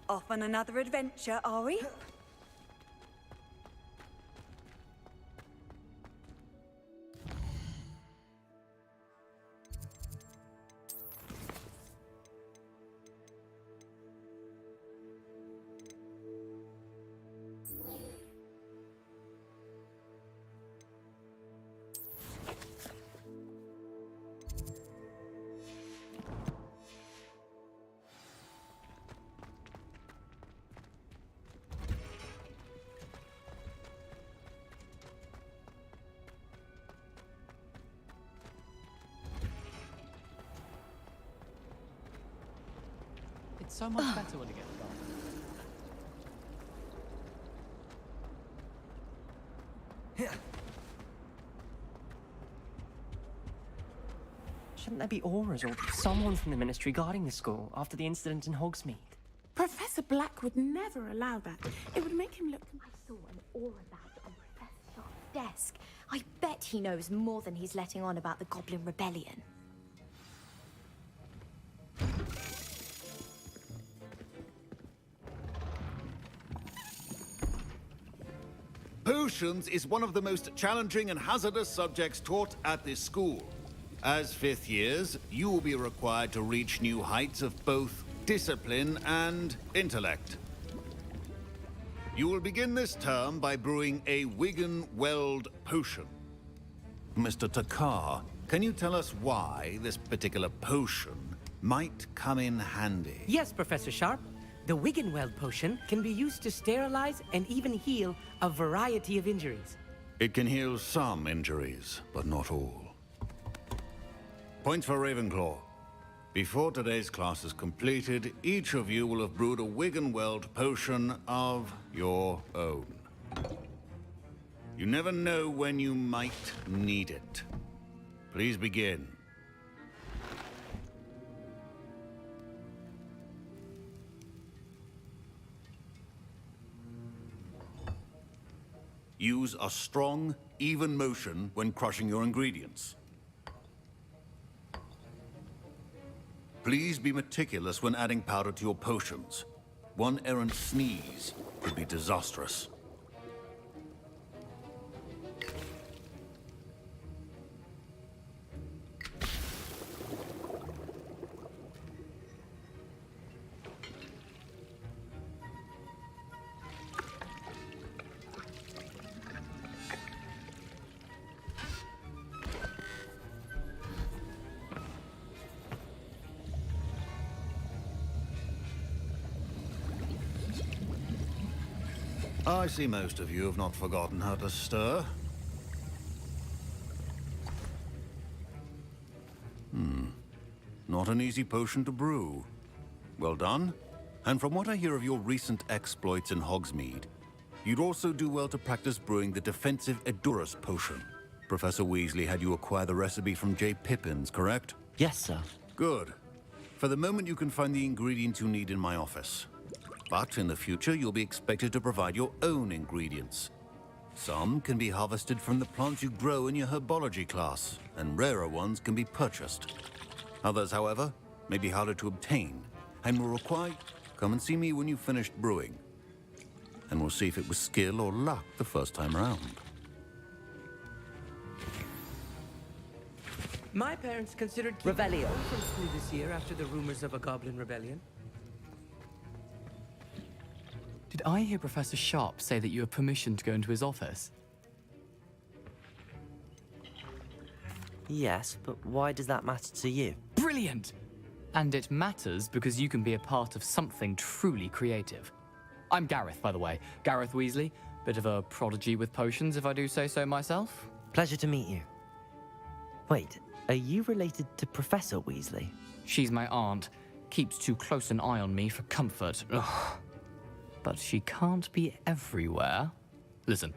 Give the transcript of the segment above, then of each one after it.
Off on another adventure, are we? It's so much better when it gets dark. Shouldn't there be auras or someone from the Ministry guarding the school after the incident in Hogsmeade? Professor Black would never allow that. It would make him look... I saw an aura badge on Professor Sharp's desk. I bet he knows more than he's letting on about the Goblin Rebellion. Potions is one of the most challenging and hazardous subjects taught at this school. As fifth years, you will be required to reach new heights of both discipline and intellect. You will begin this term by brewing a Wiggenweld potion. Mr. Takar, can you tell us why this particular potion might come in handy? Yes, Professor Sharp. The Wiggenweld potion can be used to sterilize and even heal a variety of injuries. It can heal some injuries, but not all. Point for Ravenclaw. Before today's class is completed, each of you will have brewed a Wiggenweld potion of your own. You never know when you might need it. Please begin. Use a strong, even motion when crushing your ingredients. Please be meticulous when adding powder to your potions. One errant sneeze could be disastrous. I see most of you have not forgotten how to stir. Not an easy potion to brew. Well done. And from what I hear of your recent exploits in Hogsmeade, you'd also do well to practice brewing the defensive Edurus potion. Professor Weasley had you acquire the recipe from J. Pippin's, correct? Yes, sir. Good. For the moment, you can find the ingredients you need in my office. But in the future, you'll be expected to provide your own ingredients. Some can be harvested from the plants you grow in your herbology class, and rarer ones can be purchased. Others, however, may be harder to obtain, and will require... Come and see me when you've finished brewing, and we'll see if it was skill or luck the first time around. My parents considered keeping me Revelio. home from school this year after the rumors of a Goblin Rebellion. Did I hear Professor Sharp say that you have permission to go into his office? Yes, but why does that matter to you? Brilliant! And it matters because you can be a part of something truly creative. I'm Gareth, by the way. Gareth Weasley. Bit of a prodigy with potions, if I do say so myself. Pleasure to meet you. Wait, are you related to Professor Weasley? She's my aunt. Keeps too close an eye on me for comfort. Ugh. But she can't be everywhere. Listen,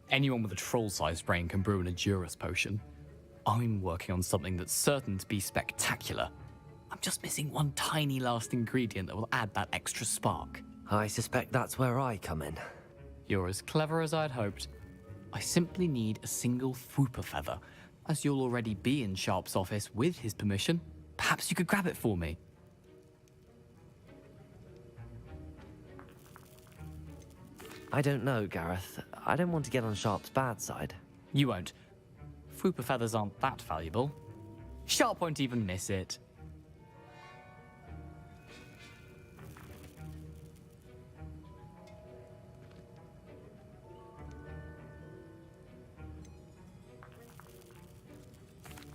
anyone with a troll-sized brain can brew an Edurus potion. I'm working on something that's certain to be spectacular. I'm just missing one tiny last ingredient that will add that extra spark. I suspect that's where I come in. You're as clever as I'd hoped. I simply need a single Fwooper feather. As you'll already be in Sharp's office with his permission, perhaps you could grab it for me. I don't know, Gareth. I don't want to get on Sharp's bad side. You won't. Fwooper feathers aren't that valuable. Sharp won't even miss it.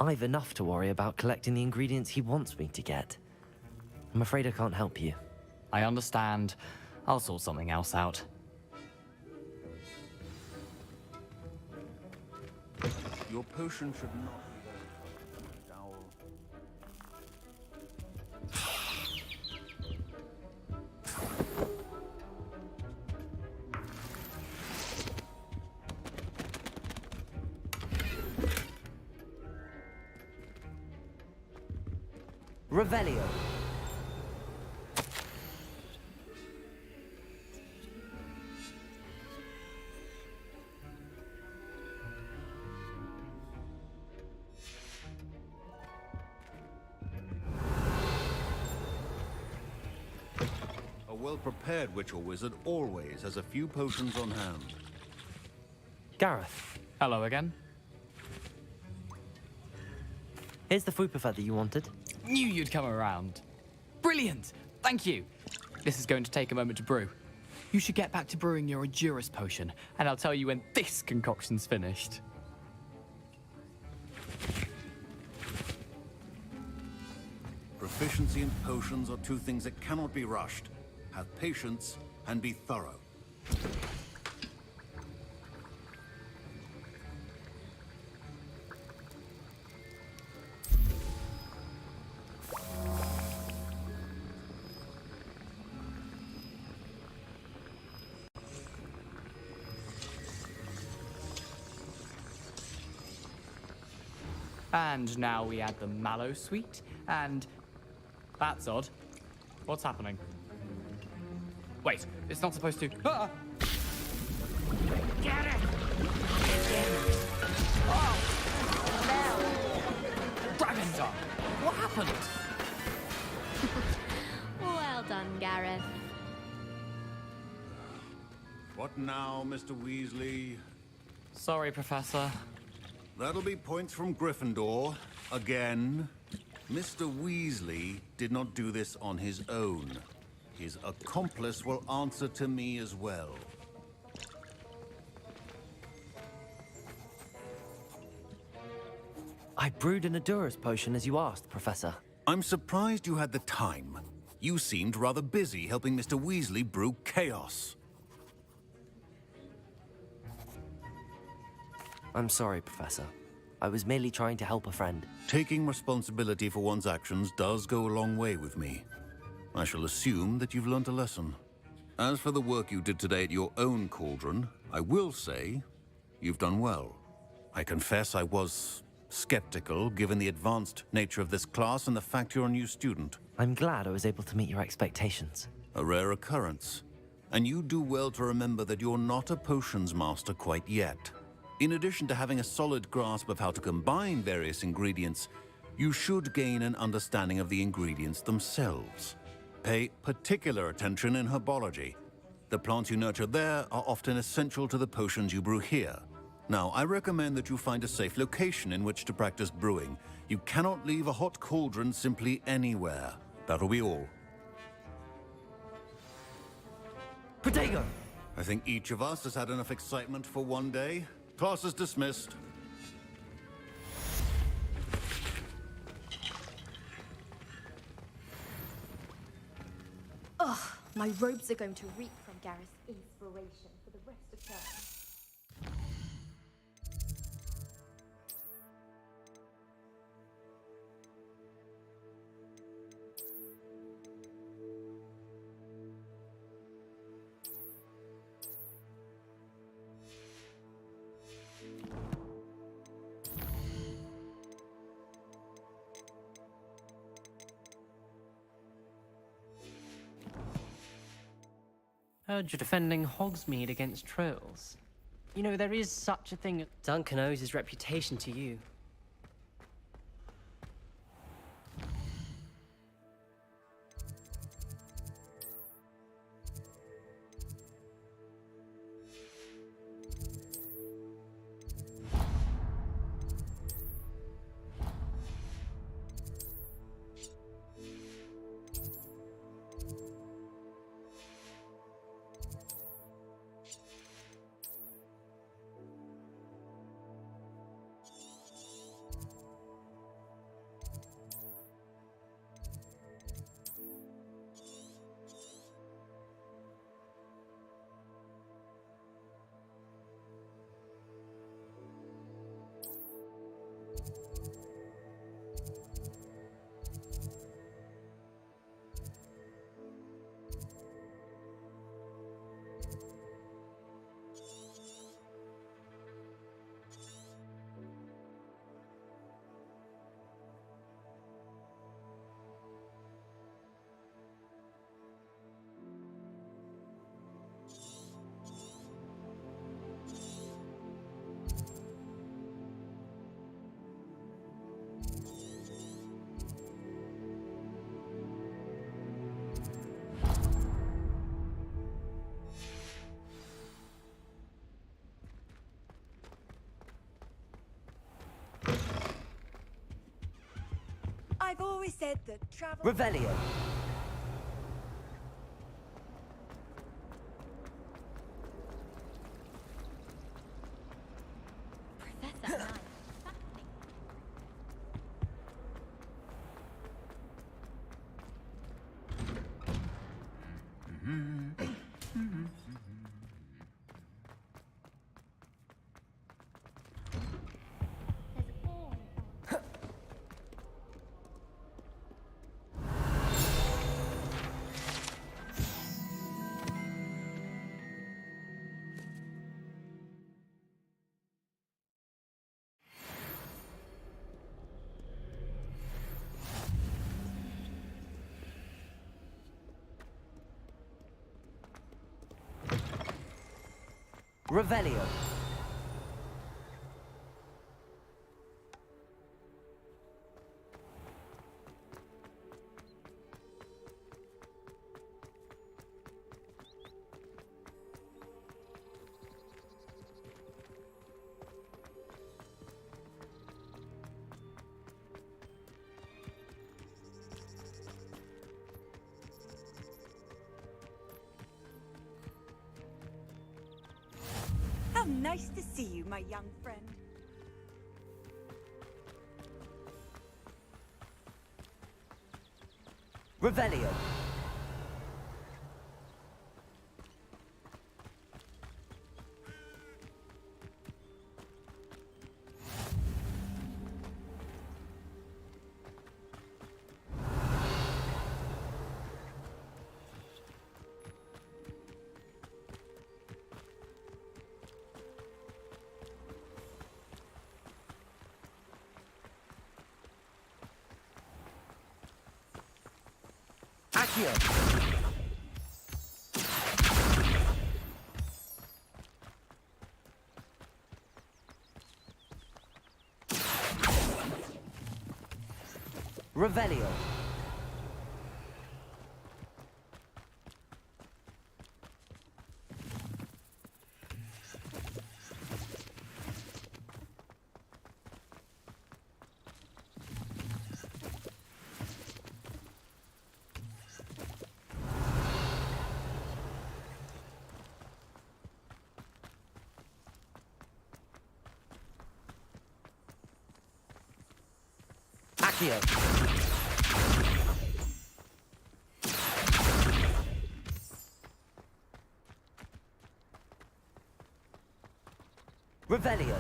I've enough to worry about collecting the ingredients he wants me to get. I'm afraid I can't help you. I understand. I'll sort something else out. Your potion should not be very owl. Revelio. A well-prepared witch or wizard always has a few potions on hand. Gareth, Hello again. here's the Fwooper feather you wanted. Knew you'd come around. Brilliant! Thank you. This is going to take a moment to brew. You should get back to brewing your Endurus potion, and I'll tell you when this concoction's finished. Proficiency and potions are two things that cannot be rushed. Have patience and be thorough. And now we add the mallow sweet, and that's odd. What's happening? Wait, it's not supposed to. Ah! Get it! Dragonstar! What happened? Well done, Gareth. What now, Mr. Weasley? Sorry, Professor. That'll be points from Gryffindor. Again. Mr. Weasley did not do this on his own. His accomplice will answer to me as well. I brewed an Endurus potion as you asked, Professor. I'm surprised you had the time. You seemed rather busy helping Mr. Weasley brew chaos. I'm sorry, Professor. I was merely trying to help a friend. Taking responsibility for one's actions does go a long way with me. I shall assume that you've learnt a lesson. As for the work you did today at your own cauldron, I will say you've done well. I confess I was skeptical, given the advanced nature of this class and the fact you're a new student. I'm glad I was able to meet your expectations. A rare occurrence. And you do well to remember that you're not a potions master quite yet. In addition to having a solid grasp of how to combine various ingredients, you should gain an understanding of the ingredients themselves. Pay particular attention in herbology. The plants you nurture there are often essential to the potions you brew here. Now, I recommend that you find a safe location in which to practice brewing. You cannot leave a hot cauldron simply anywhere. That'll be all. Protego! I think each of us has had enough excitement for one day. Class is dismissed. Ugh, my robes are going to reek from Gareth's inspiration for the rest of term. Heard you're defending Hogsmeade against trolls. You know, there is such a thing. Duncan owes his reputation to you. always said that travel... Revelio. Professor Knight. Revelio. How nice to see you, my young friend. Revelio. Accio. Revelio. Accio. Revelio.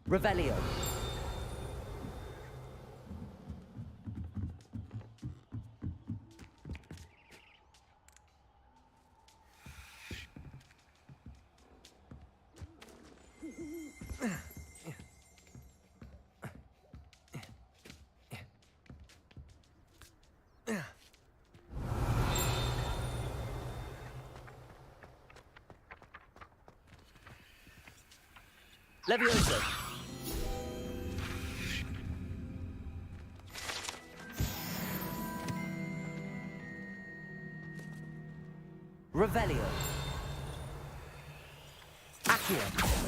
Revelio. Levioso. Revelio. Accio.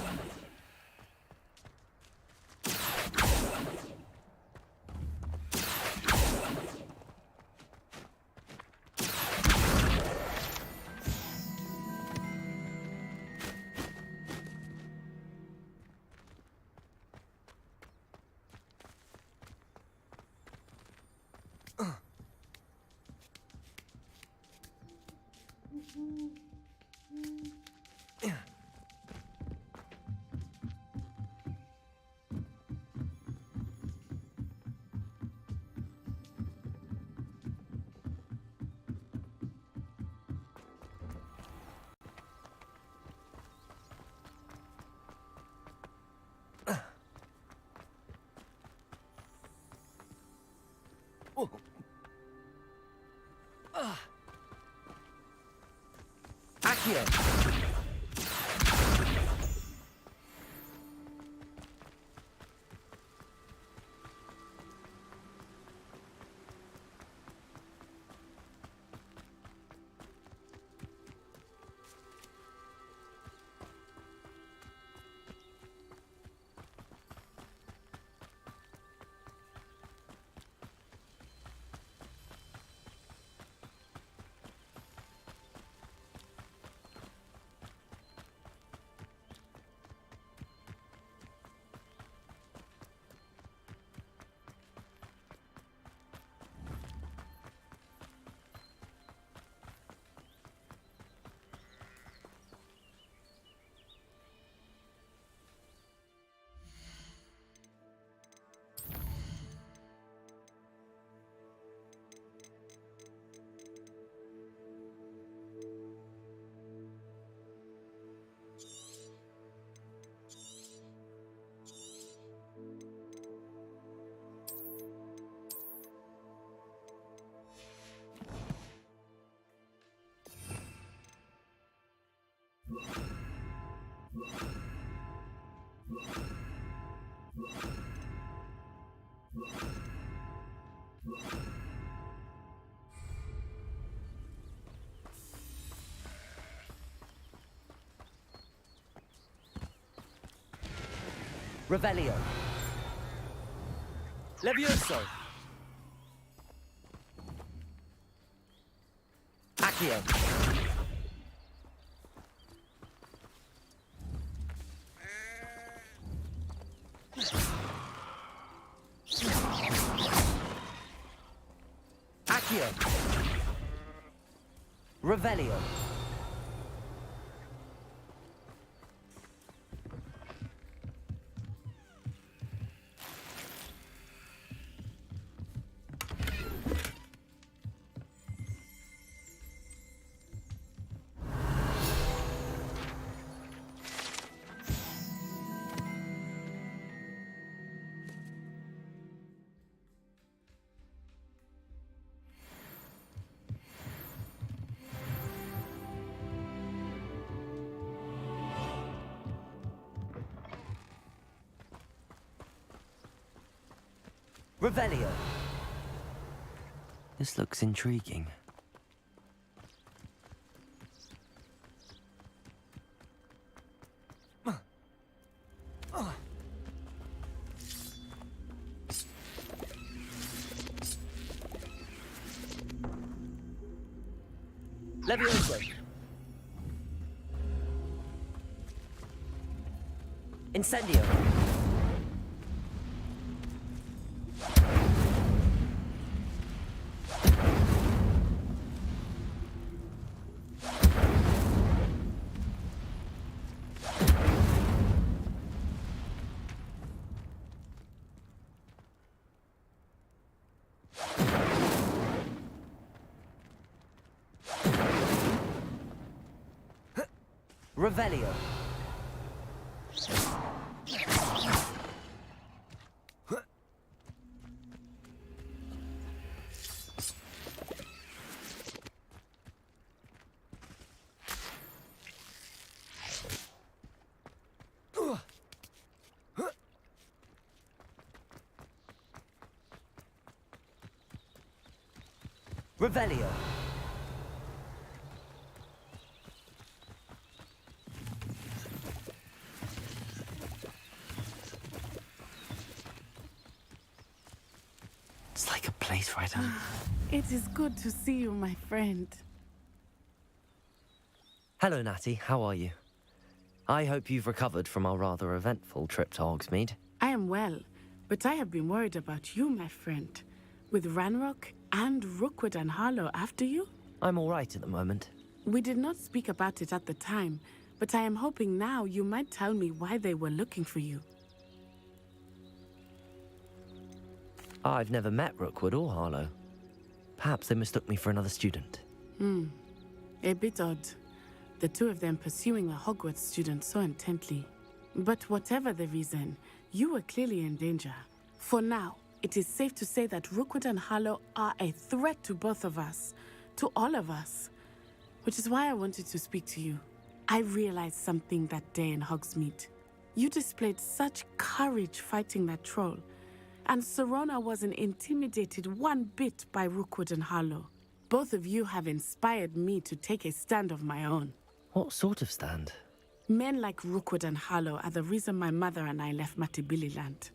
Accio! Revelio. Levioso. Accio. Accio. Revelio. Revelio. This looks intriguing. Levioso. Incendio. Revelio. Revelio. It's like a place right out. It is good to see you, my friend. Hello, Natty. How are you? I hope you've recovered from our rather eventful trip to Hogsmeade. I am well, but I have been worried about you, my friend. With Ranrock and Rookwood and Harlow after you? I'm all right at the moment. We did not speak about it at the time, but I am hoping now you might tell me why they were looking for you. I've never met Rookwood or Harlow. Perhaps they mistook me for another student. A bit odd. The two of them pursuing a Hogwarts student so intently. But whatever the reason, you were clearly in danger. For now, it is safe to say that Rookwood and Harlow are a threat to both of us. To all of us. which is why I wanted to speak to you. I realized something that day in Hogsmeade. You displayed such courage fighting that troll, and Serona wasn't intimidated one bit by Rookwood and Harlow. Both of you have inspired me to take a stand of my own. What sort of stand? Men like Rookwood and Harlow are the reason my mother and I left Matibili land.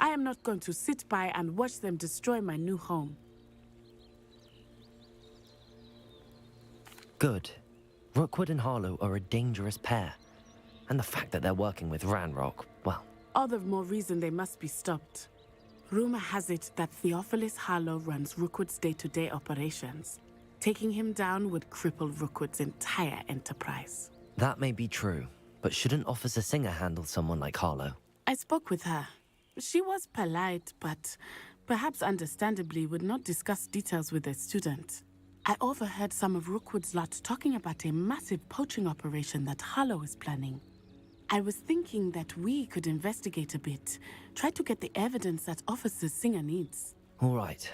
I am not going to sit by and watch them destroy my new home. Good. Rookwood and Harlow are a dangerous pair. And the fact that they're working with Ranrock, well... All the more reason they must be stopped. Rumor has it that Theophilus Harlow runs Rookwood's day-to-day operations. Taking him down would cripple Rookwood's entire enterprise. That may be true, but shouldn't Officer Singer handle someone like Harlow? I spoke with her. She was polite, but perhaps understandably would not discuss details with a student. I overheard some of Rookwood's lot talking about a massive poaching operation that Harlow is planning. I was thinking that we could investigate a bit, try to get the evidence that Officer Singer needs. All right,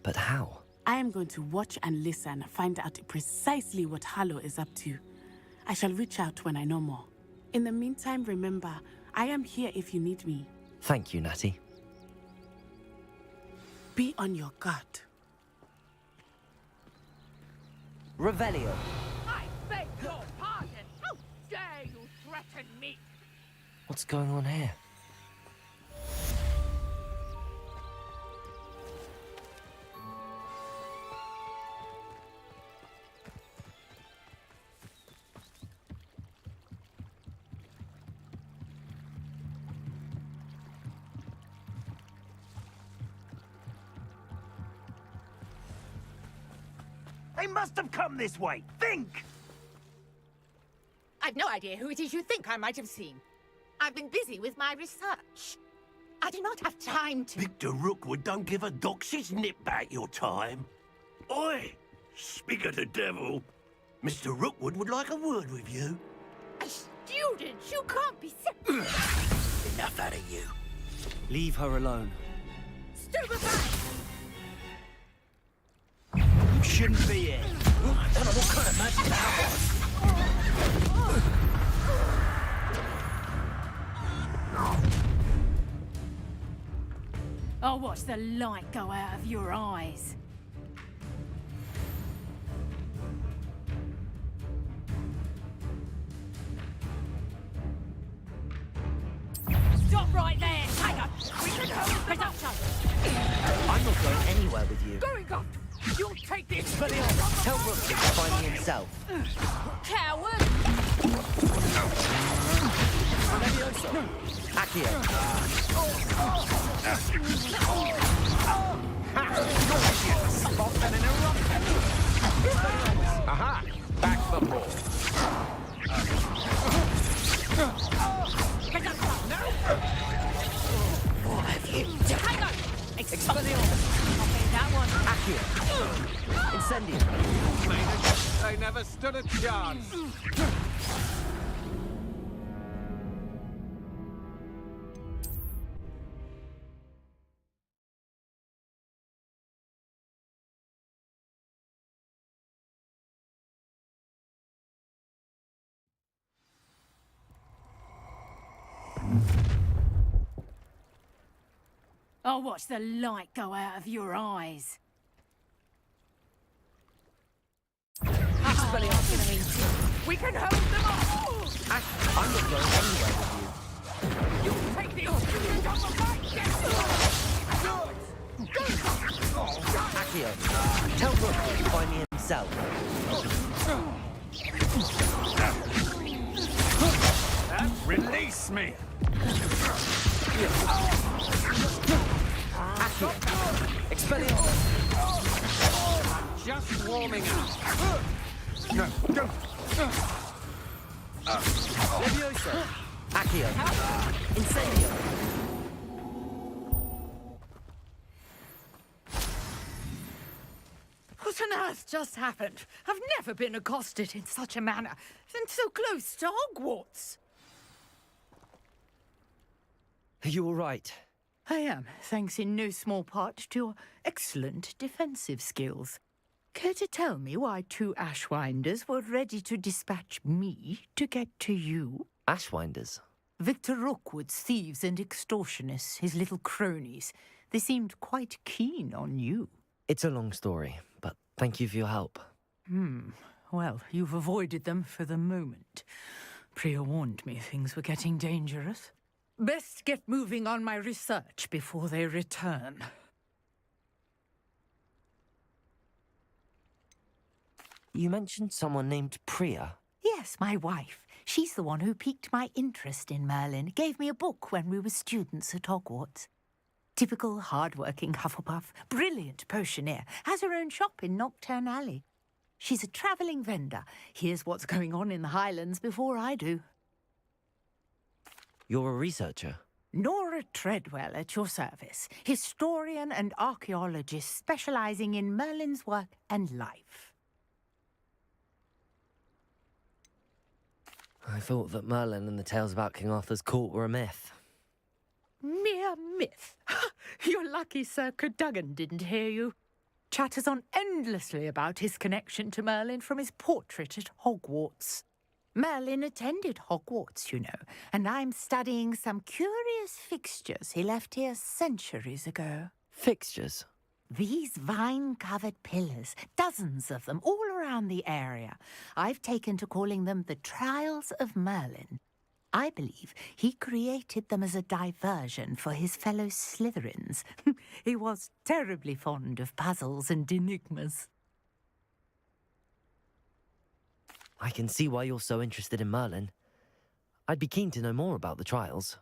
but how? I am going to watch and listen, find out precisely what Harlow is up to. I shall reach out when I know more. In the meantime, remember, I am here if you need me. Thank you, Natty. Be on your guard. Revelio. I beg your pardon! How dare you threaten me? What's going on here? They must have come this way. Think! I've no idea who it is you think I might have seen. I've been busy with my research. I do not have time to... Victor Rookwood don't give a doxy's nip back your time. Oi! Speak of the devil. Mr. Rookwood would like a word with you. A student? You can't be... Enough out of you. Leave her alone. Stupefy! You shouldn't be here. I don't know what kind of magic that was. I'll watch the light go out of your eyes. Stop right there! Hang on! We can hold production! I'm not going anywhere with you. Going up! You'll take this! Tell Rookwood to find me himself. Coward! Accio. Aha! Back the ball. What have you done? Hang on! Expelliarmus! I'll pay that one. Accio. Incendio. They never stood a chance. I'll watch the light go out of your eyes. We can hold them off! I'm not going anywhere with you. You'll take this! On the right! Accio. Tell Rookwood to find me himself. Release me! Accio. Expelliarmus. I'm just warming up. Leviosa. Accio. Incendio. What on earth just happened? I've never been accosted in such a manner, and so close to Hogwarts. Are you all right? I am, thanks in no small part to your excellent defensive skills. Care to tell me why 2 Ashwinders were ready to dispatch me to get to you? Ashwinders? Victor Rookwood's thieves and extortionists, his little cronies. They seemed quite keen on you. It's a long story, but thank you for your help. Well, you've avoided them for the moment. Priya warned me things were getting dangerous. Best get moving on my research before they return. You mentioned someone named Priya. Yes, my wife. She's the one who piqued my interest in Merlin, gave me a book when we were students at Hogwarts. Typical hard-working Hufflepuff, brilliant potioneer, has her own shop in Knockturn Alley. She's a travelling vendor. Hears what's going on in the Highlands before I do. You're a researcher? Nora Treadwell at your service, historian and archaeologist specialising in Merlin's work and life. I thought that Merlin and the tales about King Arthur's court were a myth. Mere myth. You're lucky Sir Cadogan didn't hear you. Chatters on endlessly about his connection to Merlin from his portrait at Hogwarts. Merlin attended Hogwarts, you know, and I'm studying some curious fixtures he left here centuries ago. Fixtures? These vine-covered pillars, dozens of them, all around the area. I've taken to calling them the Trials of Merlin. I believe he created them as a diversion for his fellow Slytherins. He was terribly fond of puzzles and enigmas. I can see why you're so interested in Merlin. I'd be keen to know more about the trials.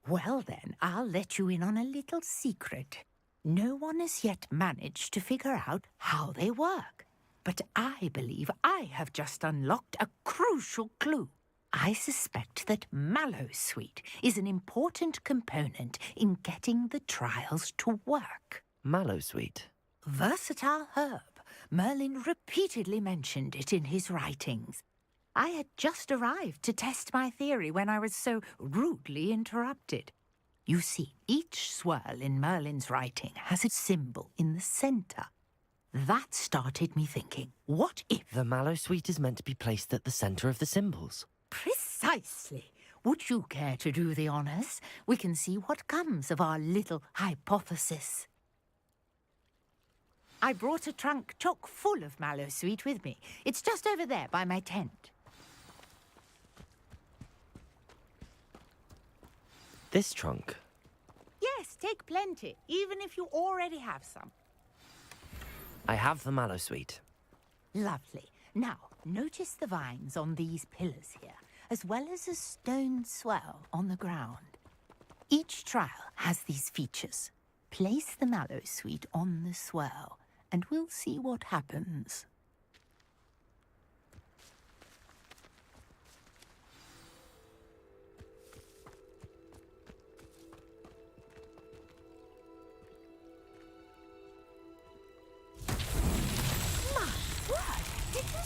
Well then, I'll let you in on a little secret. No one has yet managed to figure out how they work. But I believe I have just unlocked a crucial clue. I suspect that Mallowsweet is an important component in getting the trials to work. Mallowsweet? Versatile herb. Merlin repeatedly mentioned it in his writings. I had just arrived to test my theory when I was so rudely interrupted. You see, each swirl in Merlin's writing has a symbol in the centre. That started me thinking, what if... The Mallowsweet is meant to be placed at the centre of the symbols. Precisely. Would you care to do the honours? We can see what comes of our little hypothesis. I brought a trunk chock full of Mallowsweet with me. It's just over there by my tent. This trunk? Yes, take plenty, even if you already have some. I have the Mallowsweet. Lovely. Now, notice the vines on these pillars here, as well as a stone swell on the ground. Each trial has these features. Place the Mallowsweet on the swell, and we'll see what happens.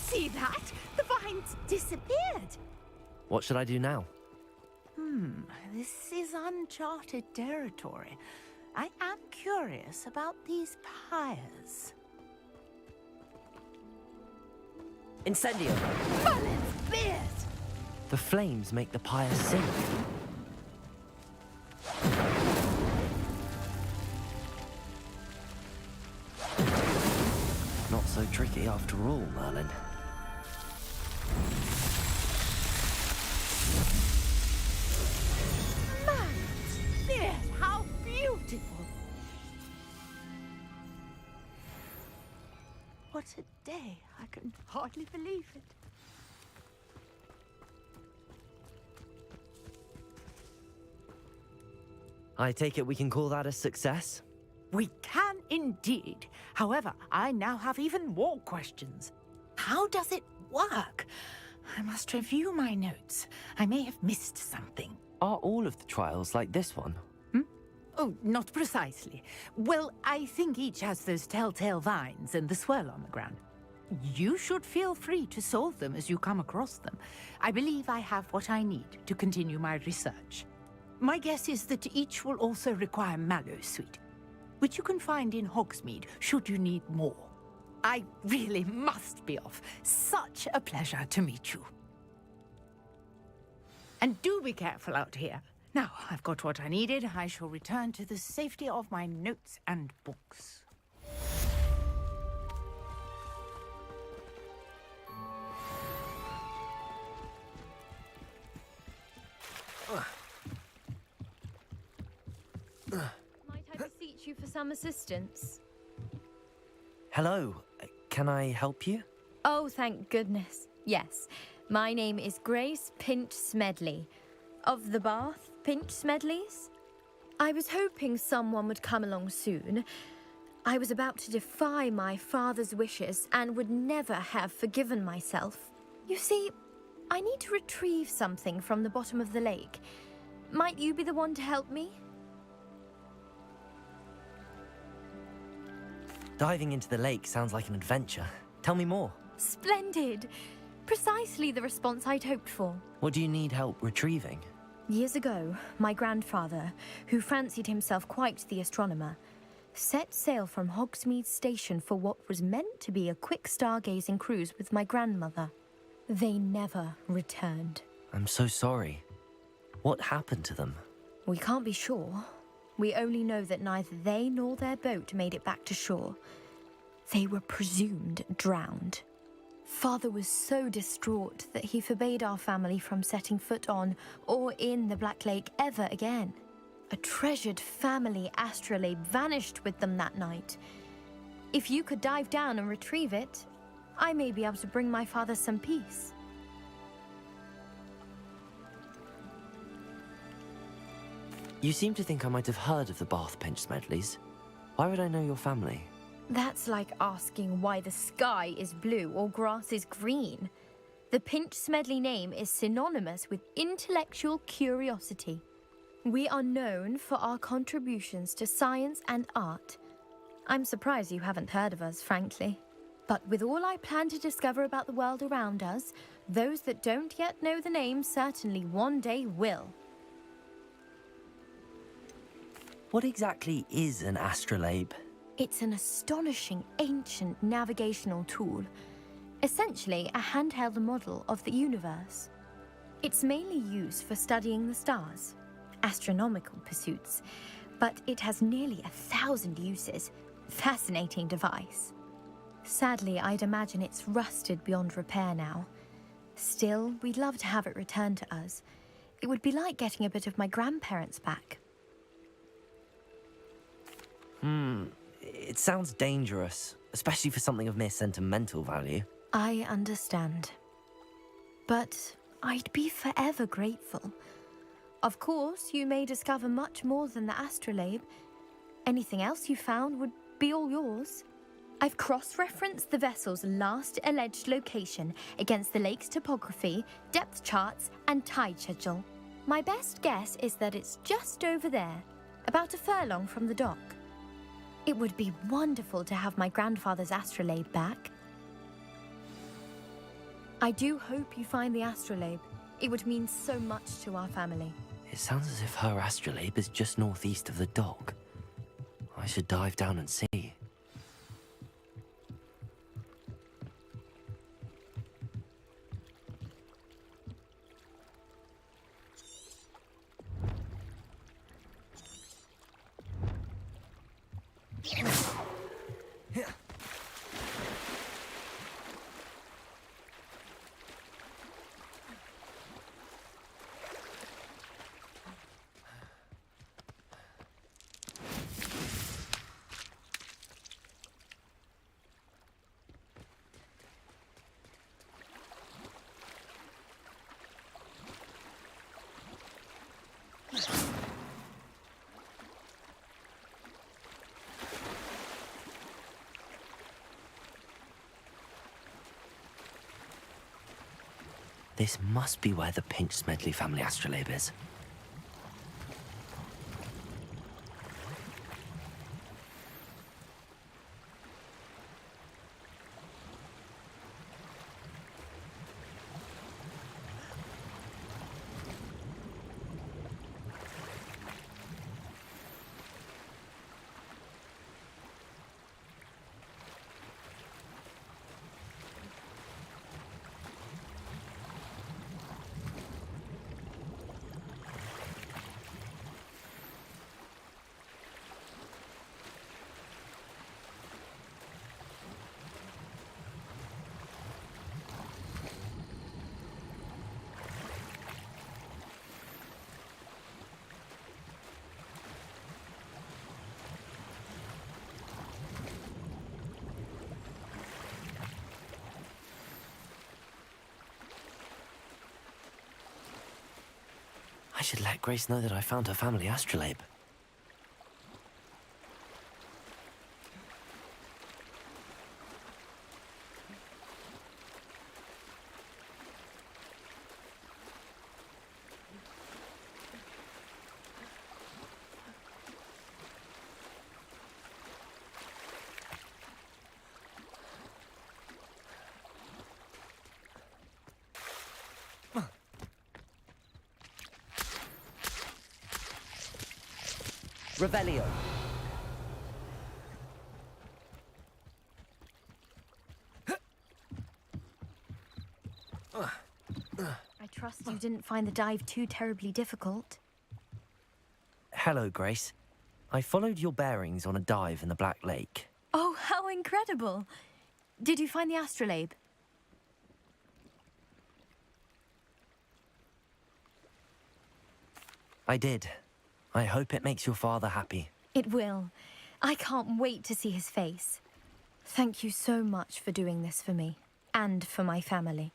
See that? The vines disappeared. What should I do now? This is uncharted territory. I am curious about these pyres. Incendio! Merlin's beard! The flames make the pyre sink. Not so tricky after all, Merlin. Merlin's beard! How beautiful! What a day! I can hardly believe it. I take it we can call that a success? We can indeed. However, I now have even more questions. How does it work? I must review my notes. I may have missed something. Are all of the trials like this one? Oh, not precisely. Well, I think each has those telltale vines and the swirl on the ground. You should feel free to solve them as you come across them. I believe I have what I need to continue my research. My guess is that each will also require Mallowsweet, which you can find in Hogsmeade should you need more. I really must be off. Such a pleasure to meet you. And do be careful out here. Now, I've got what I needed. I shall return to the safety of my notes and books. Might I beseech you for some assistance? Hello. Can I help you? Oh, thank goodness. Yes. My name is Grace Pinch Smedley. Of the Bath Pinch Smedleys? I was hoping someone would come along soon. I was about to defy my father's wishes and would never have forgiven myself. You see, I need to retrieve something from the bottom of the lake. Might you be the one to help me? Diving into the lake sounds like an adventure. Tell me more. Splendid! Precisely the response I'd hoped for. What do you need help retrieving? Years ago, my grandfather, who fancied himself quite the astronomer, set sail from Hogsmeade Station for what was meant to be a quick stargazing cruise with my grandmother. They never returned. I'm so sorry. What happened to them? We can't be sure. We only know that neither they nor their boat made it back to shore. They were presumed drowned. Father was so distraught that he forbade our family from setting foot on or in the Black Lake ever again. A treasured family astrolabe vanished with them that night. If you could dive down and retrieve it, I may be able to bring my father some peace. You seem to think I might have heard of the Bath Pinch Smedleys. Why would I know your family? That's like asking why the sky is blue or grass is green. The Pinch Smedley name is synonymous with intellectual curiosity. We are known for our contributions to science and art. I'm surprised you haven't heard of us, frankly. But with all I plan to discover about the world around us, those that don't yet know the name certainly one day will. What exactly is an astrolabe? It's an astonishing ancient navigational tool, essentially a handheld model of the universe. It's mainly used for studying the stars, astronomical pursuits, but it has nearly 1,000 uses. Fascinating device. Sadly, I'd imagine it's rusted beyond repair now. Still, we'd love to have it returned to us. It would be like getting a bit of my grandparents back. It sounds dangerous, especially for something of mere sentimental value. I understand. But I'd be forever grateful. Of course, you may discover much more than the astrolabe. Anything else you found would be all yours. I've cross-referenced the vessel's last alleged location against the lake's topography, depth charts, and tide schedule. My best guess is that it's just over there, about a furlong from the dock. It would be wonderful to have my grandfather's astrolabe back. I do hope you find the astrolabe. It would mean so much to our family. It sounds as if her astrolabe is just northeast of the dock. I should dive down and see. This must be where the Pinch Smedley family astrolabe is. I should let Grace know that I found her family astrolabe. Revelio. I trust you didn't find the dive too terribly difficult. Hello, Grace. I followed your bearings on a dive in the Black Lake. Oh, how incredible! Did you find the astrolabe? I did. I hope it makes your father happy. It will. I can't wait to see his face. Thank you so much for doing this for me, and for my family.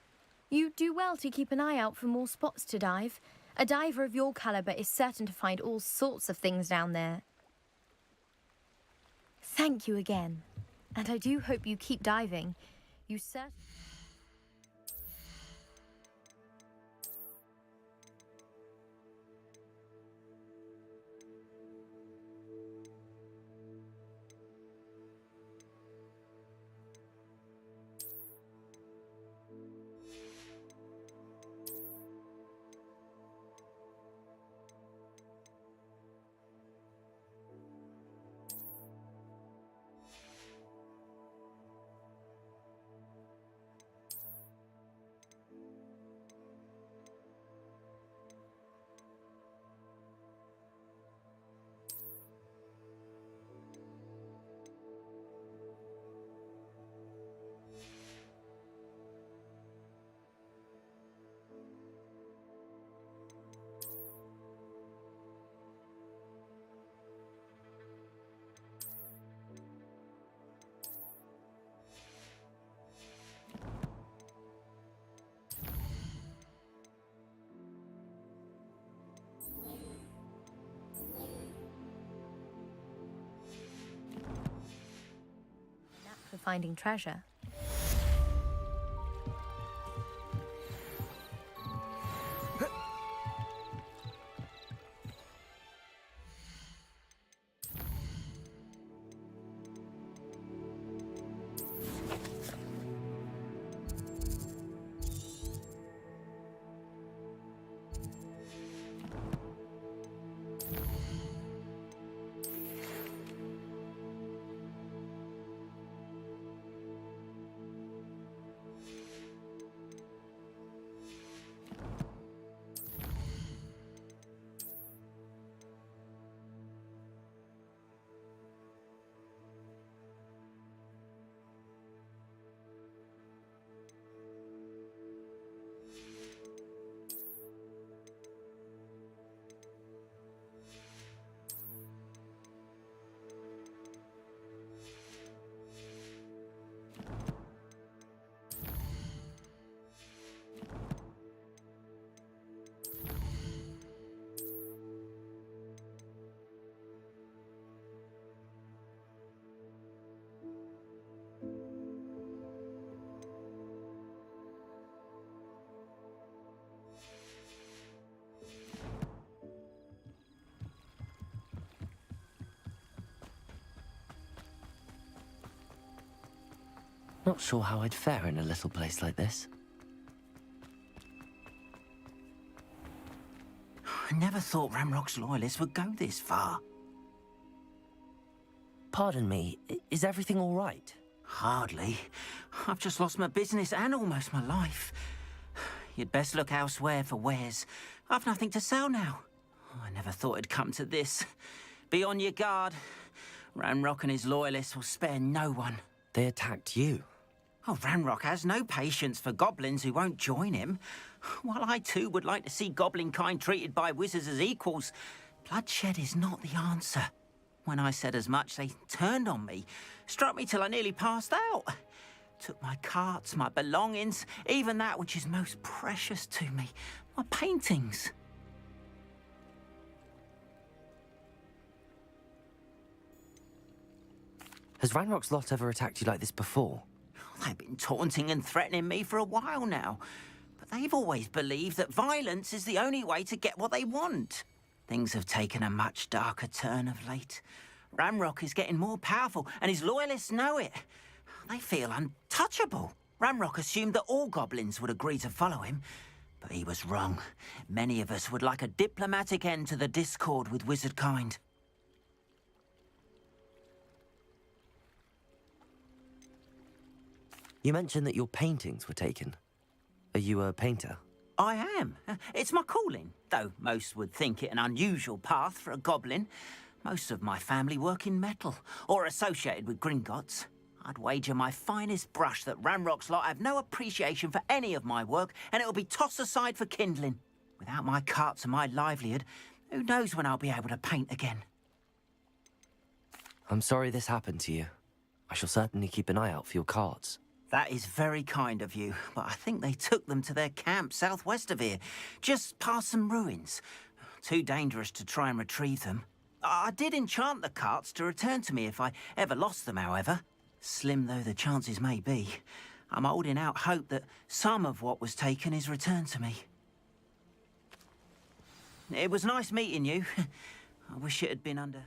You do well to keep an eye out for more spots to dive. A diver of your caliber is certain to find all sorts of things down there. Thank you again. And I do hope you keep diving. You certainly... for finding treasure. Not sure how I'd fare in a little place like this. I never thought Ramrock's loyalists would go this far. Pardon me, is everything all right? Hardly. I've just lost my business and almost my life. You'd best look elsewhere for wares. I've nothing to sell now. I never thought it'd come to this. Be on your guard. Ranrock and his loyalists will spare no one. They attacked you? Oh, Ranrock has no patience for goblins who won't join him. While I too would like to see goblin kind treated by wizards as equals, bloodshed is not the answer. When I said as much, they turned on me, struck me till I nearly passed out. Took my carts, my belongings, even that which is most precious to me, my paintings. Has Ranrock's lot ever attacked you like this before? They've been taunting and threatening me for a while now. But they've always believed that violence is the only way to get what they want. Things have taken a much darker turn of late. Ranrock is getting more powerful, and his loyalists know it. They feel untouchable. Ranrock assumed that all goblins would agree to follow him, but he was wrong. Many of us would like a diplomatic end to the discord with wizard kind. You mentioned that your paintings were taken. Are you a painter? I am. It's my calling, though most would think it an unusual path for a goblin. Most of my family work in metal, or associated with Gringotts. I'd wager my finest brush that Ranrock's lot have no appreciation for any of my work, and it'll be tossed aside for kindling. Without my carts and my livelihood, who knows when I'll be able to paint again. I'm sorry this happened to you. I shall certainly keep an eye out for your cards. That is very kind of you, but I think they took them to their camp southwest of here, just past some ruins. Too dangerous to try and retrieve them. I did enchant the carts to return to me if I ever lost them, however. Slim though the chances may be, I'm holding out hope that some of what was taken is returned to me. It was nice meeting you. I wish it had been under...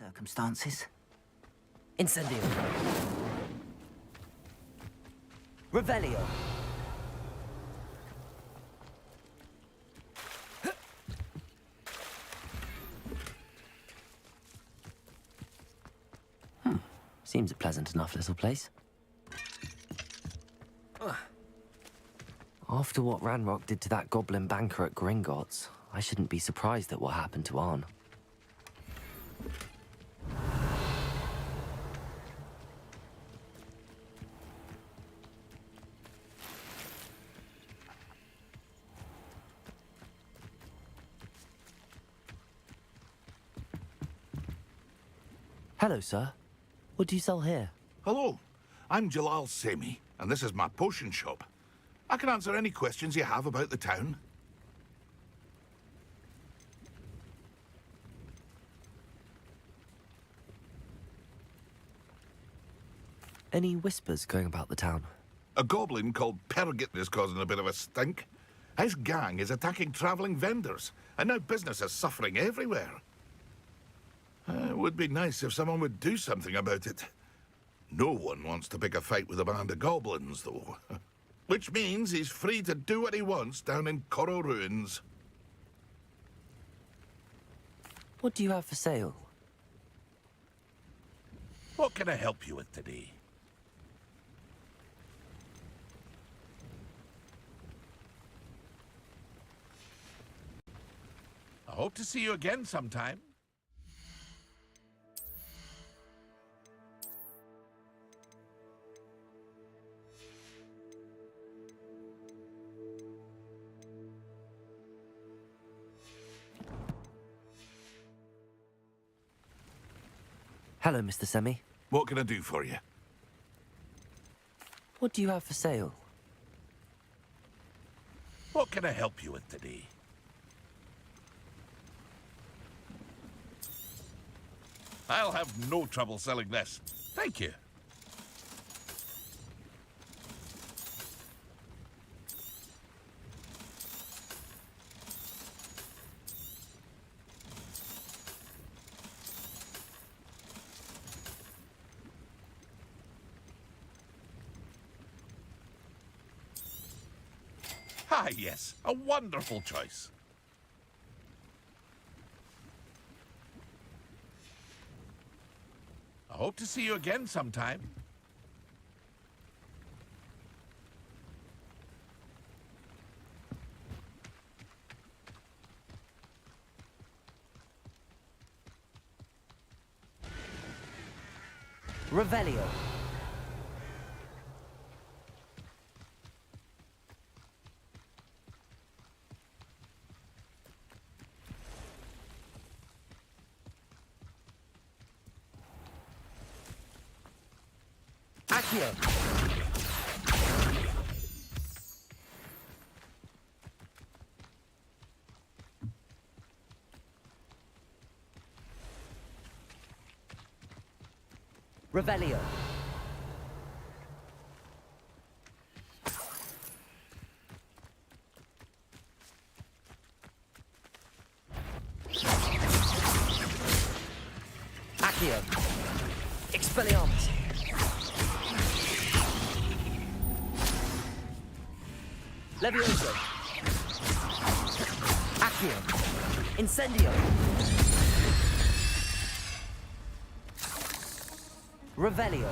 circumstances. Incendio. Revelio. Seems a pleasant enough little place. After what Ranrock did to that goblin banker at Gringotts, I shouldn't be surprised at what happened to Arn. Hello, sir. What do you sell here? Hello, I'm Jalal Semi, and this is my potion shop. I can answer any questions you have about the town. Any whispers going about the town? A goblin called Pergit is causing a bit of a stink. His gang is attacking travelling vendors, and now business is suffering everywhere. It would be nice if someone would do something about it. No one wants to pick a fight with a band of goblins, though. Which means he's free to do what he wants down in Coral Ruins. What do you have for sale? What can I help you with today? I hope to see you again sometime. Hello, Mr. Semi. What can I do for you? What do you have for sale? What can I help you with today? I'll have no trouble selling this. Thank you. Ah, yes, a wonderful choice. I hope to see you again sometime. Revelio. Accio. Revelio. Accio. Expelliarmus. Levioso. Accio. Incendio. Revelio.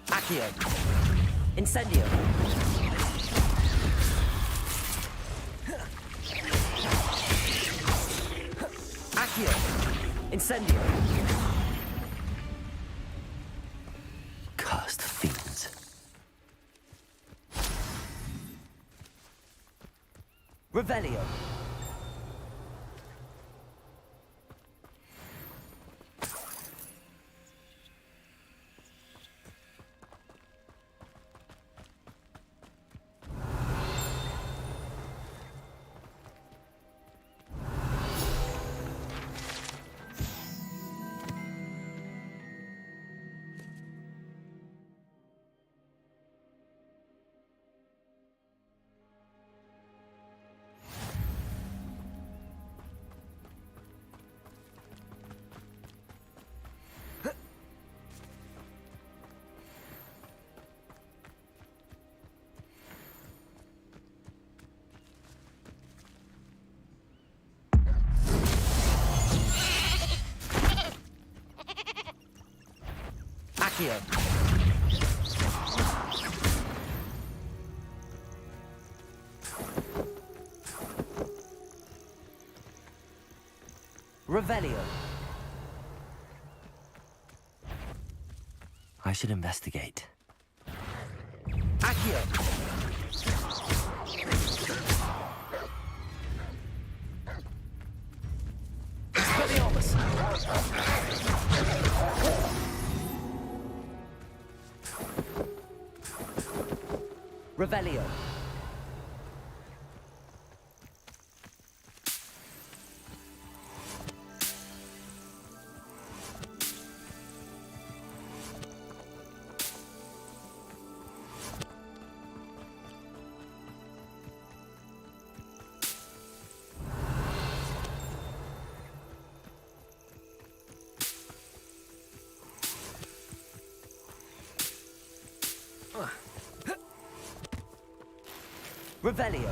Accio. Incendio. Accio. Incendio. Cursed fiends. Revelio. Accio. Revelio. I should investigate. Accio. Expelliarmus. Revelio. Revelio.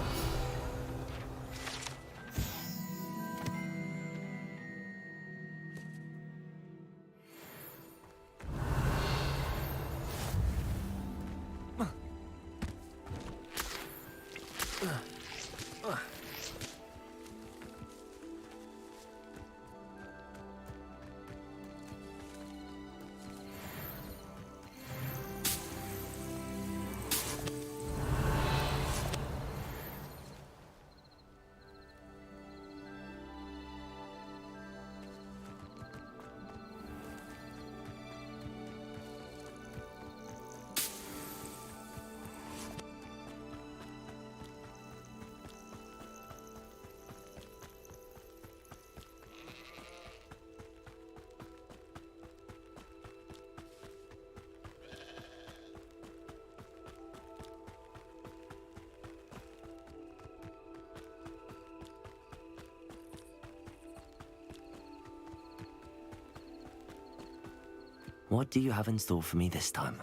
What do you have in store for me this time?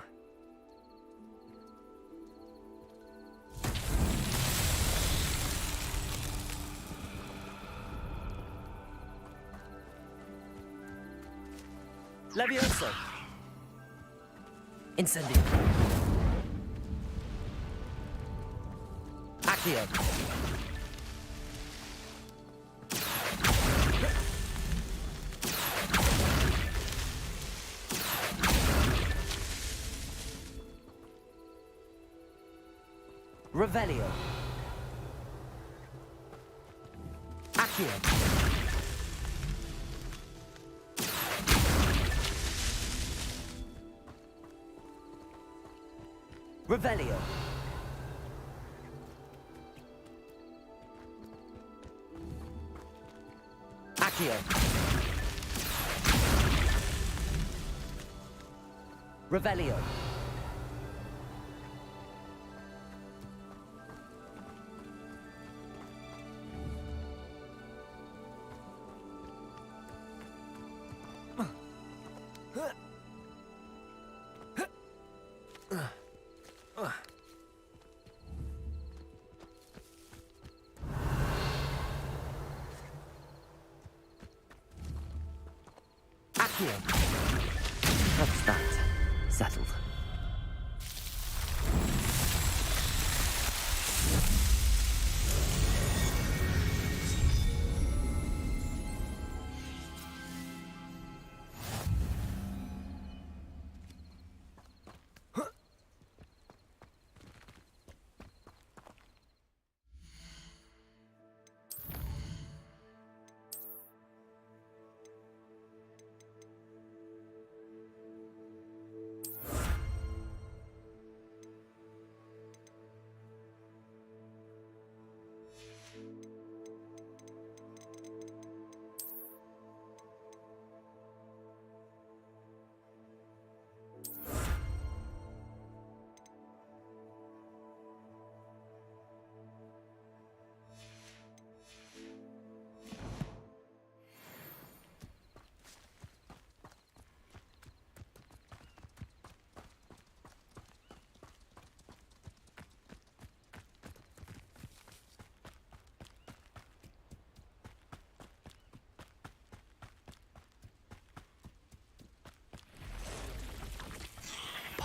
Levioso. Incendio. Accio. Revelio. Accio. Revelio. Accio. Revelio. Accio. That's that. Settled.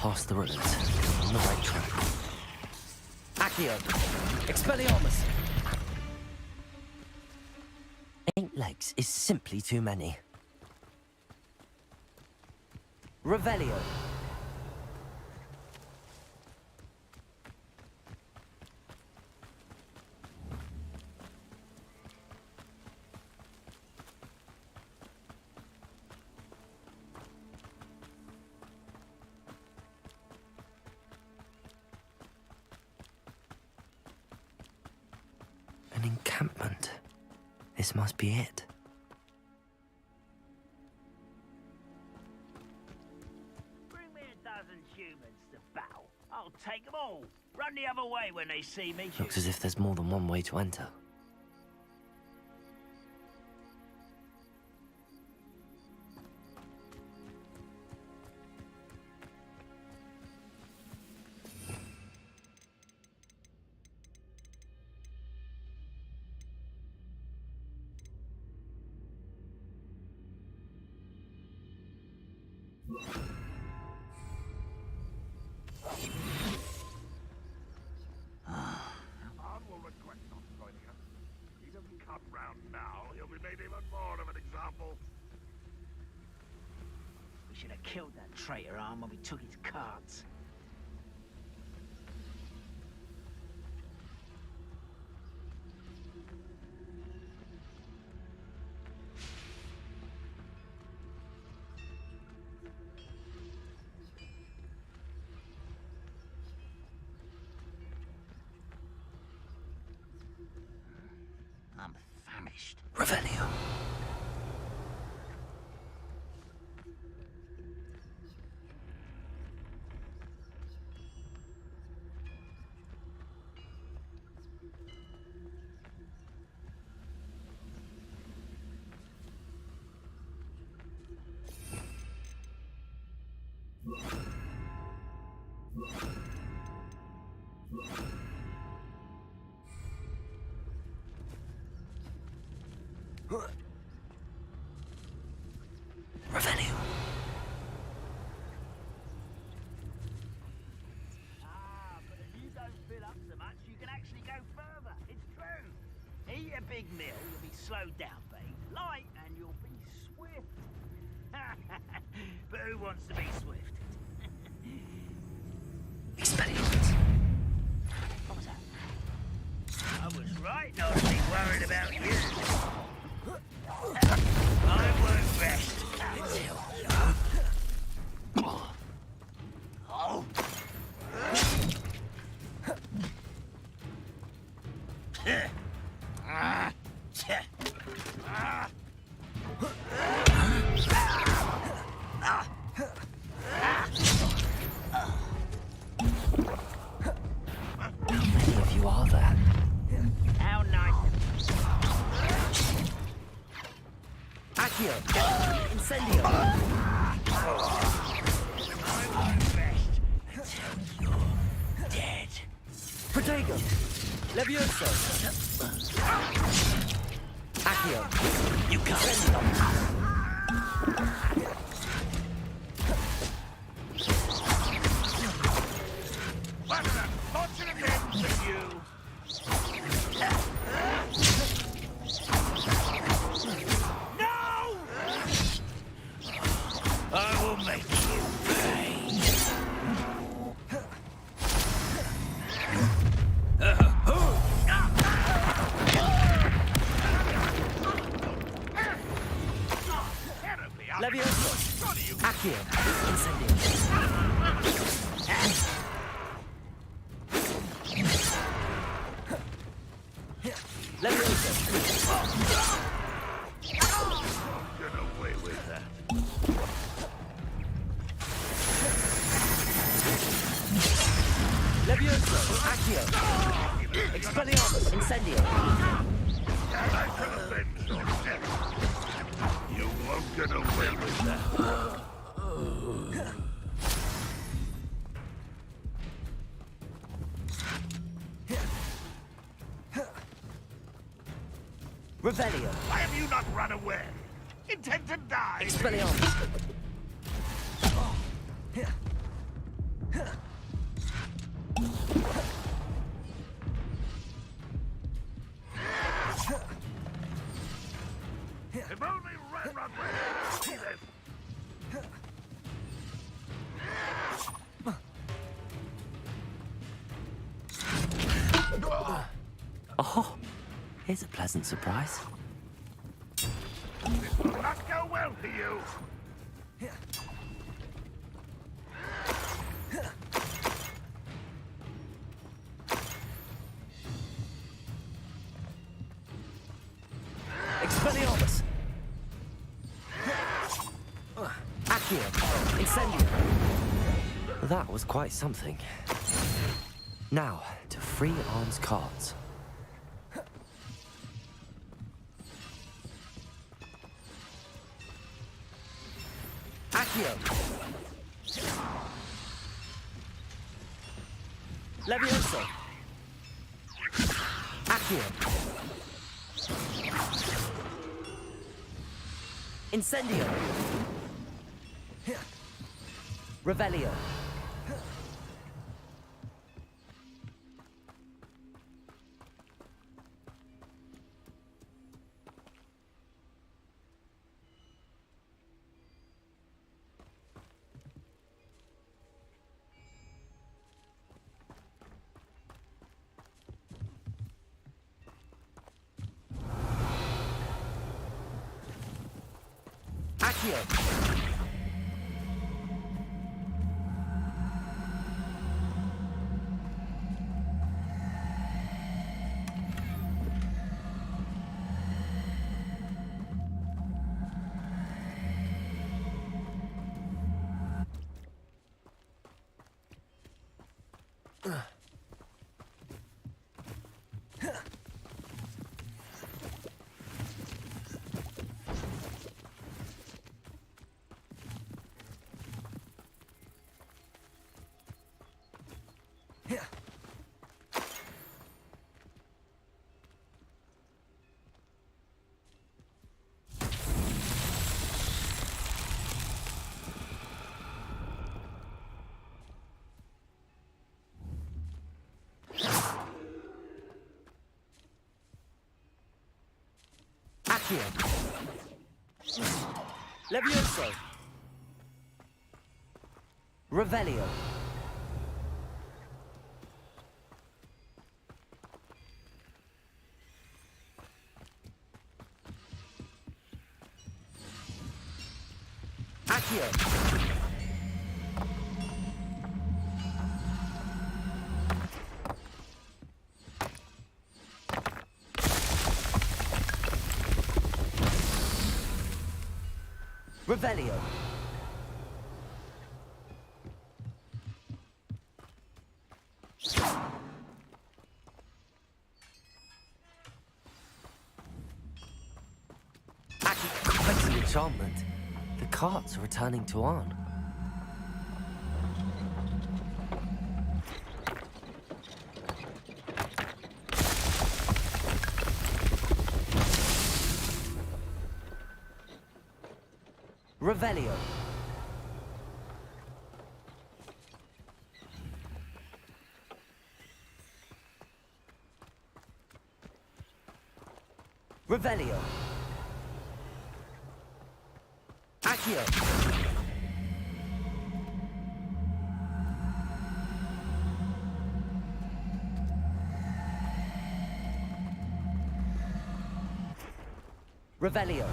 past the ruins. I'm on the right track. Accio! Expelliarmus! 8 legs is simply too many. Revelio! An encampment. This must be it. Bring me a dozen humans to battle. I'll take them all. Run the other way when they see me. Looks as if there's more than one way to enter. Will request not joining us. He doesn't come round now. He'll be made even more of an example. We should have killed that traitor arm when we took his cards. I'm famished. Revelio. Revelio. But if you don't fill up so much, you can actually go further. It's true. Eat a big meal, you'll be slowed down, babe. Light, and you'll be swift. But who wants to be swift? Expelliarmus. What was that? I was right not to be worried about you. I won't rest until... Oh! How many of you are there? How nice. Accio! Incendio! I won't rest until you're dead. Protego! Levioso! Accio! You can't. What an unfortunate end for you! No! I will make you pay. Levioso! Accio! Incendio! Levioso! Get away with that. Levioso! Accio! Expelliarmus! Incendio! And I can avenge your death. You won't get away with that. Revelio! Why have you not run away? Intend to die? Expelliarmus! Oh, here's a pleasant surprise. This will not go well for you. Expelliarmus! Accio! Incendio! That was quite something. Now, to free Arm's cards. Accio! Levioso! Accio! Incendio! Revelio! Accio! Accio! Levioso! Revelio! Accio! Revelio! Quite an enchantment. The carts are returning to Arn. Revelio! Revelio! Accio! Revelio!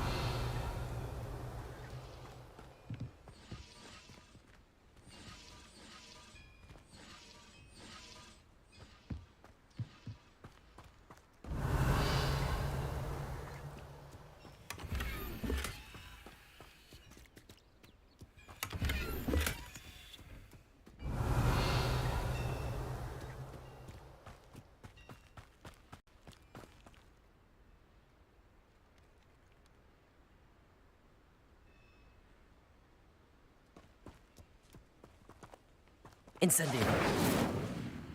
Incendio!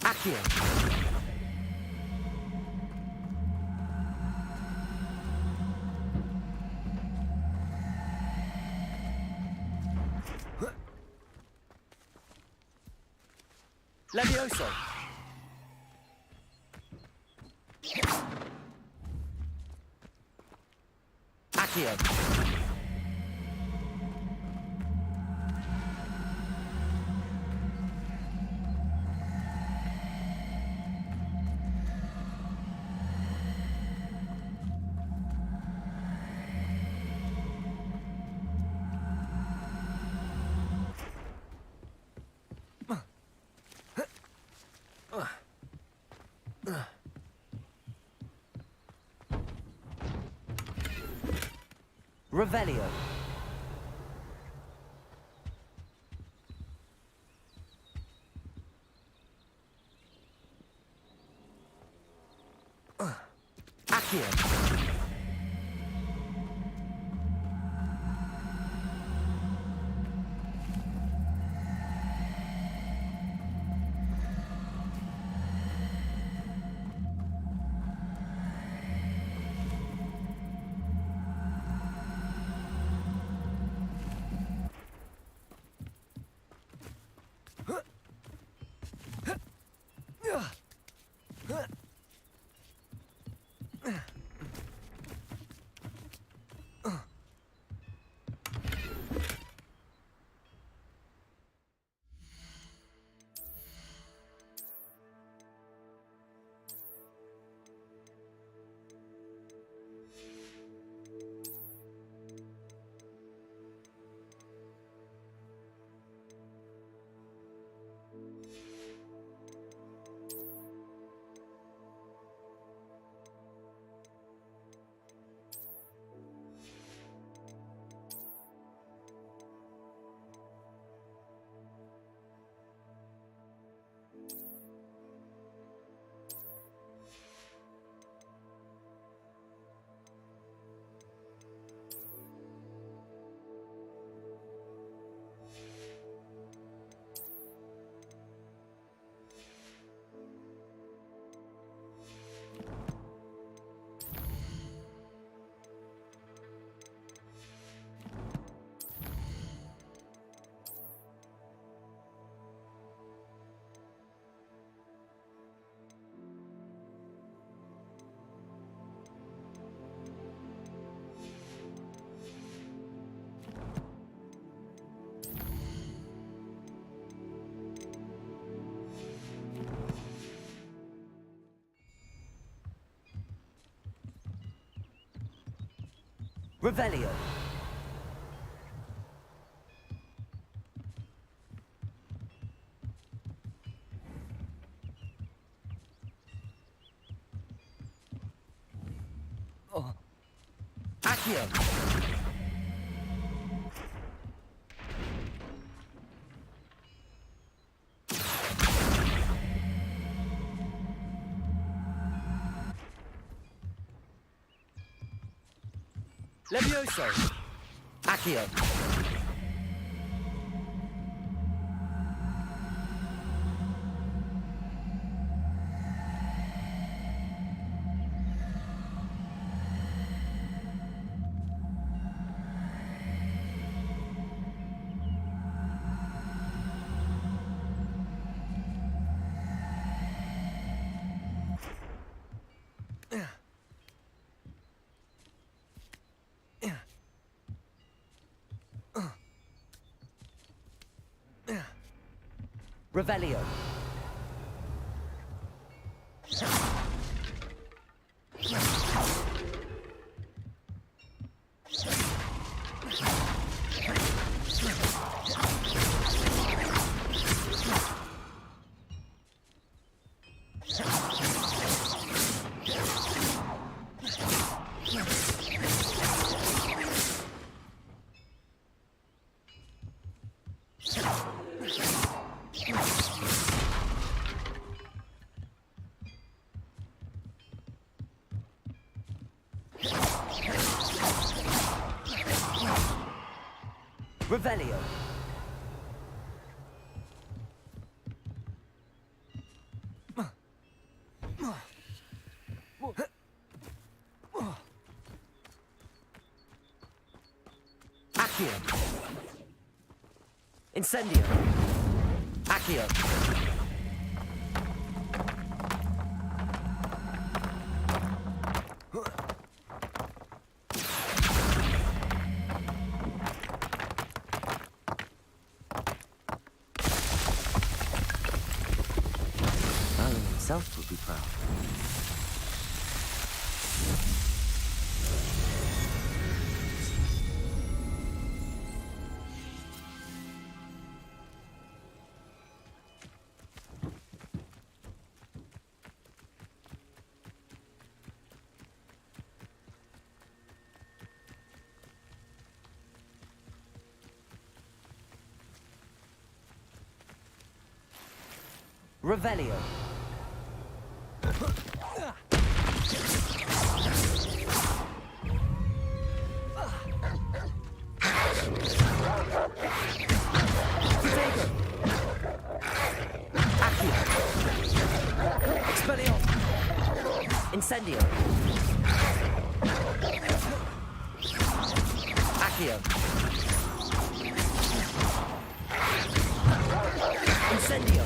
Accio! Levioso! Accio! Revelio. Accio. Revelio. Accio. Levioso. Accio. Revelio. Revelio. Accio. Incendio. Accio. Alan himself would be proud. Revelio. Expelliarmus. Incendio. Accio. Incendio.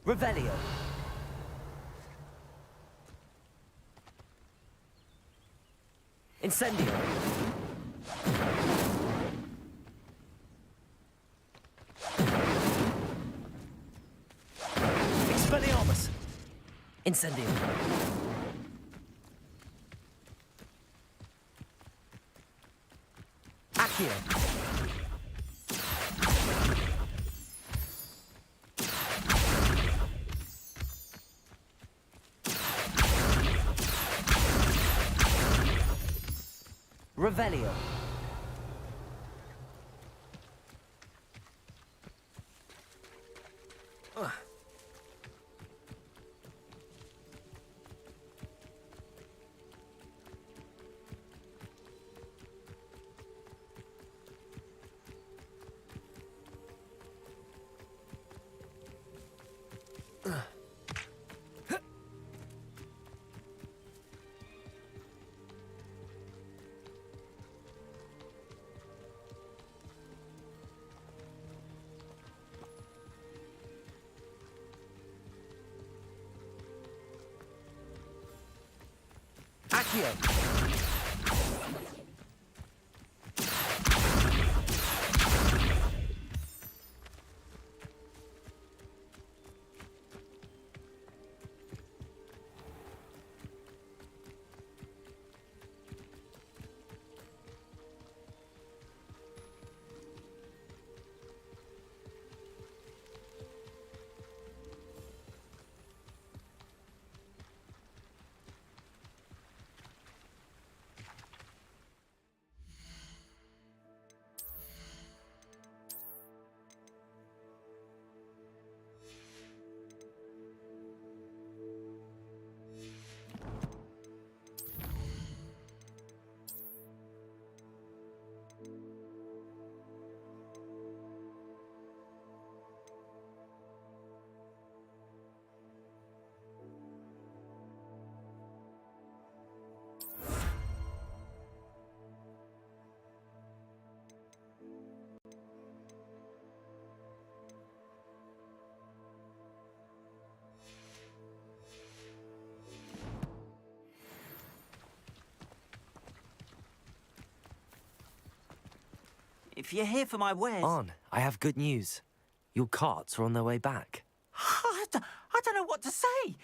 Revelio. Incendio. Expelliarmus. Incendio. Accio. Revelio. Accio. If you're here for my wares... On, I have good news. Your carts are on their way back. I don't know what to say.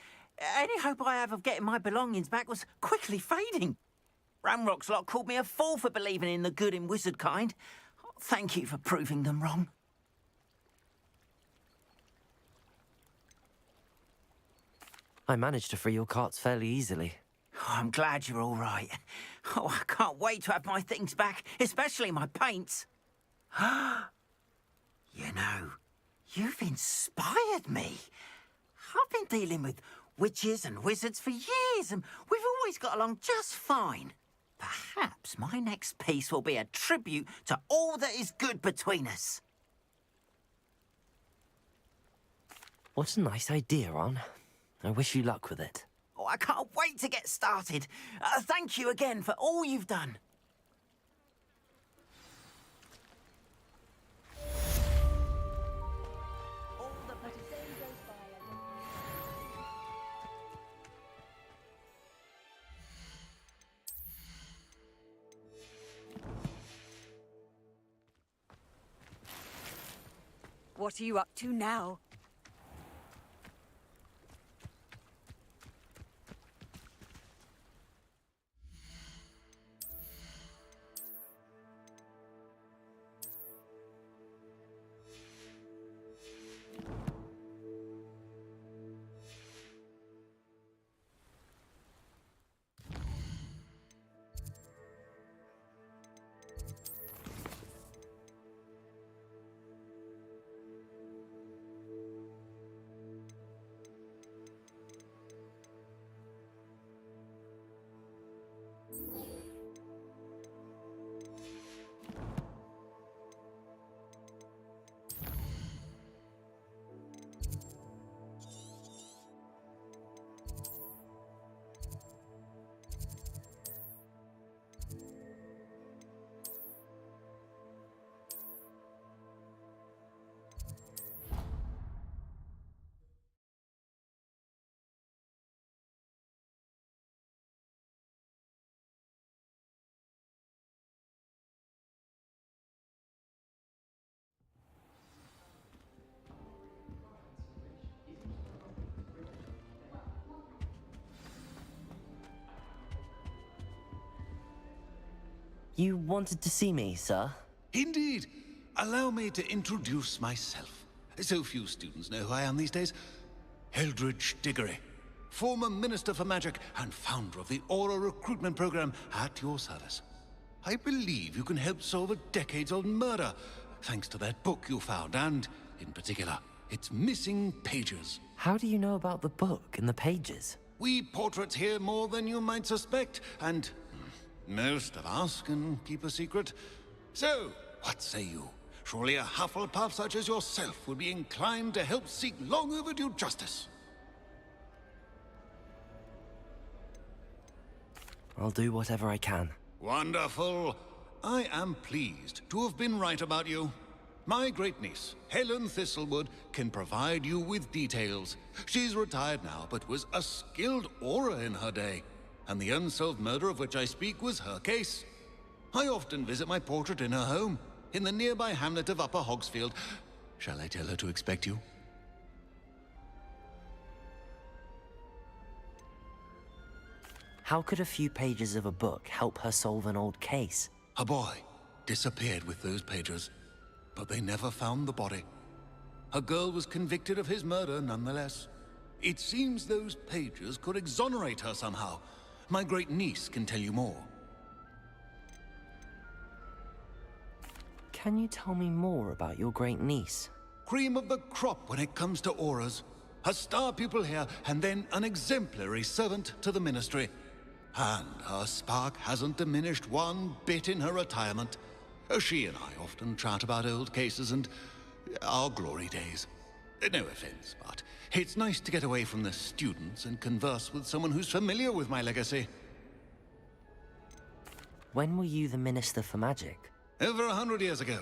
Any hope I have of getting my belongings back was quickly fading. Ramrock's lot called me a fool for believing in the good in wizard kind. Thank you for proving them wrong. I managed to free your carts fairly easily. Oh, I'm glad you're all right. Oh, I can't wait to have my things back, especially my paints. You know, you've inspired me. I've been dealing with witches and wizards for years, and we've always got along just fine. Perhaps my next piece will be a tribute to all that is good between us. What a nice idea, On. I wish you luck with it. Oh, I can't wait to get started. Thank you again for all you've done. What are you up to now? You wanted to see me, sir? Indeed. Allow me to introduce myself. So few students know who I am these days. Eldridge Diggory, former Minister for Magic and founder of the Aura Recruitment Program, at your service. I believe you can help solve a decades-old murder, thanks to that book you found, and, in particular, its missing pages. How do you know about the book and the pages? We portraits here more than you might suspect, and most of us can keep a secret. So, what say you? Surely a Hufflepuff such as yourself would be inclined to help seek long overdue justice. I'll do whatever I can. Wonderful. I am pleased to have been right about you. My great-niece, Helen Thistlewood, can provide you with details. She's retired now, but was a skilled aura in her day. And the unsolved murder of which I speak was her case. I often visit my portrait in her home, in the nearby hamlet of Upper Hogsfield. Shall I tell her to expect you? How could a few pages of a book help her solve an old case? A boy disappeared with those pages, but they never found the body. A girl was convicted of his murder nonetheless. It seems those pages could exonerate her somehow. My great-niece can tell you more. Can you tell me more about your great-niece? Cream of the crop when it comes to auras. A star pupil here, and then an exemplary servant to the Ministry. And her spark hasn't diminished one bit in her retirement. She and I often chat about old cases and our glory days. No offense, but it's nice to get away from the students and converse with someone who's familiar with my legacy. When were you the Minister for Magic? Over 100 years ago.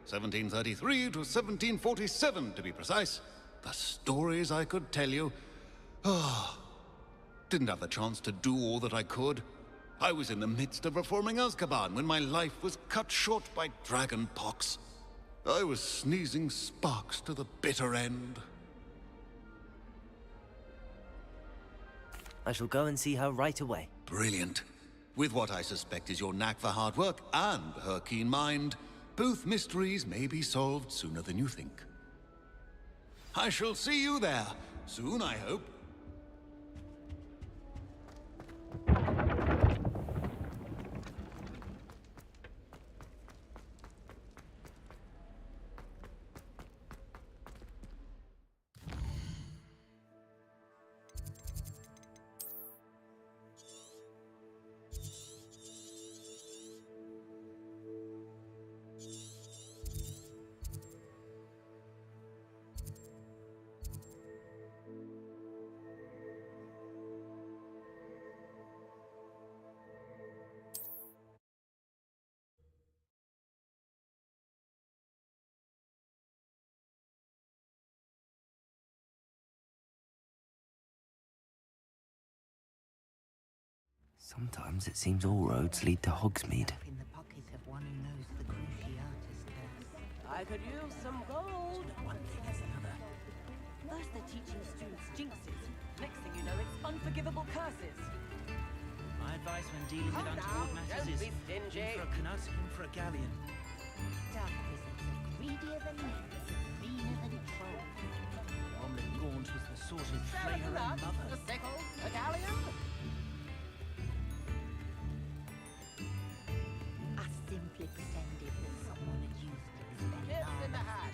1733 to 1747, to be precise. The stories I could tell you. Didn't have the chance to do all that I could. I was in the midst of reforming Azkaban when my life was cut short by dragon pox. I was sneezing sparks to the bitter end. I shall go and see her right away. Brilliant. With what I suspect is your knack for hard work and her keen mind, both mysteries may be solved sooner than you think. I shall see you there, soon I hope. Sometimes it seems all roads lead to Hogsmeade. I could use some gold. One thing is another. First they're teaching students jinxes. Next thing you know, it's unforgivable curses. My advice when dealing with untoward matters is in for a canut, in for a galleon. Dark wizards are greedier than knaves, meaner than trolls. Omelette Gaunt was the sort of flay her own mother. A sickle, a galleon. I simply pretended that someone had used it to spend Tips in the hat.